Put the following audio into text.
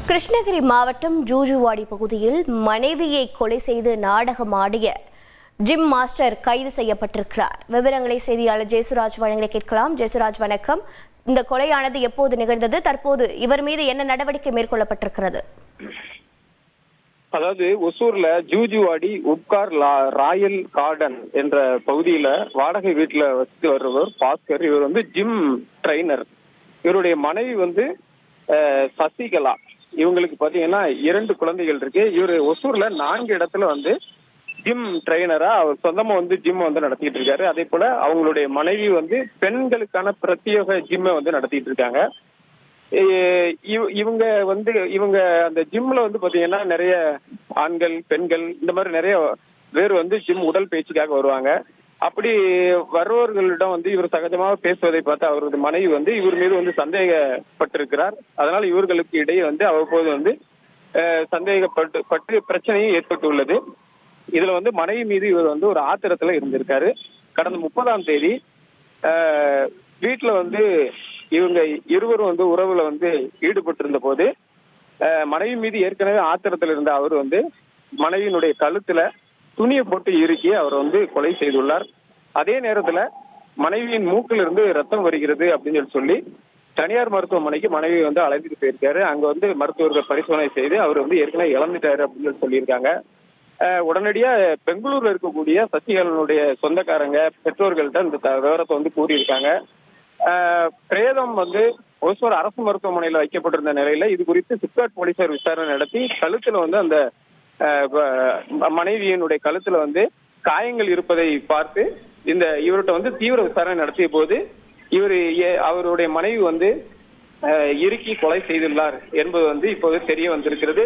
கிருஷ்ணகிரி மாவட்டம் ஜூஜுவாடி பகுதியில் மனைவியை கொலை செய்து நாடகமாடிய ஜிம் மாஸ்டர் கைது செய்யப்பட்டிருக்கிறார். விவரங்களை செய்தியாளர் ஜெயசுராஜ் வழங்க கேட்கலாம். ஜெயசுராஜ், வணக்கம். இந்த கொலையானது எப்போது நிகழ்ந்தது? தற்போது இவர் மீது என்ன நடவடிக்கை மேற்கொள்ளப்பட்டிருக்கிறது? அதாவது ஒசூர்ல ஜூஜுவாடி உப்கார் ராயல் கார்டன் என்ற பகுதியில வாடகை வீட்டுல வசித்து வருவர் பாஸ்கர். இவர் வந்து ஜிம் ட்ரைனர். இவருடைய மனைவி வந்து சசிகலா. இவங்களுக்கு பாத்தீங்கன்னா 2 குழந்தைகள் இருக்கு. இவரு ஒசூர்ல 4 இடத்துல வந்து ஜிம் ட்ரைனரா அவர் சொந்தமா வந்து ஜிம் வந்து நடத்திட்டு இருக்காரு. அதே போல அவங்களுடைய மனைவி வந்து பெண்களுக்கான பிரத்யேக ஜிம்மை வந்து நடத்திட்டு இருக்காங்க. இவங்க அந்த ஜிம்ல வந்து பாத்தீங்கன்னா நிறைய ஆண்கள் பெண்கள் இந்த மாதிரி நிறைய பேர் வந்து ஜிம் உடல் பயிற்சிக்காக வருவாங்க. அப்படி வருபவர்களிடம் வந்து இவர் சகஜமாக பேசுவதை பார்த்து அவரது மனைவி வந்து இவர் மீது வந்து சந்தேகப்பட்டிருக்கிறார். அதனால இவர்களுக்கு இடையே வந்து அவ்வப்போது வந்து சந்தேகப்பட்டு பிரச்சனையும் ஏற்பட்டுள்ளது. இதுல வந்து மனைவி மீது இவர் வந்து ஒரு ஆத்திரத்துல இருந்திருக்காரு. கடந்த 30ஆம் தேதி வீட்டுல வந்து இவங்க இருவரும் வந்து உறவுல வந்து ஈடுபட்டிருந்த போது மனைவி மீது ஏற்கனவே ஆத்திரத்துல இருந்த அவர் வந்து மனைவியினுடைய கழுத்துல துணியை போட்டு இறுக்கி அவர் வந்து கொலை செய்துள்ளார். அதே நேரத்துல மனைவியின் மூக்கில் இருந்து ரத்தம் வருகிறது அப்படின்னு சொல்லி தனியார் மருத்துவமனைக்கு மனைவி வந்து அழைத்துட்டு போயிருக்காரு. அங்க வந்து மருத்துவர்கள் பரிசோதனை செய்து அவர் வந்து ஏற்கனவே இறந்துட்டாரு அப்படின்னு சொல்லியிருக்காங்க. உடனடியா பெங்களூர்ல இருக்கக்கூடிய சசிகலனுடைய சொந்தக்காரங்க பெற்றோர்கள்ட்ட இந்த விவரத்தை வந்து கூறியிருக்காங்க. பிரேதம் வந்து ஒசூர் அரசு மருத்துவமனையில வைக்கப்பட்டிருந்த நிலையில இது குறித்து சிப்காட் போலீசார் விசாரணை நடத்தி கழுத்துல வந்து அந்த மனைவியினுடைய கழுத்துல வந்து காயங்கள் இருப்பதை பார்த்து இவர்கிட்ட வந்து தீவிர விசாரணை நடத்திய போது அவருடைய மனைவி வந்து இறுக்கி கொலை செய்துள்ளார் என்பது வந்து இப்போது தெரிய வந்திருக்கிறது.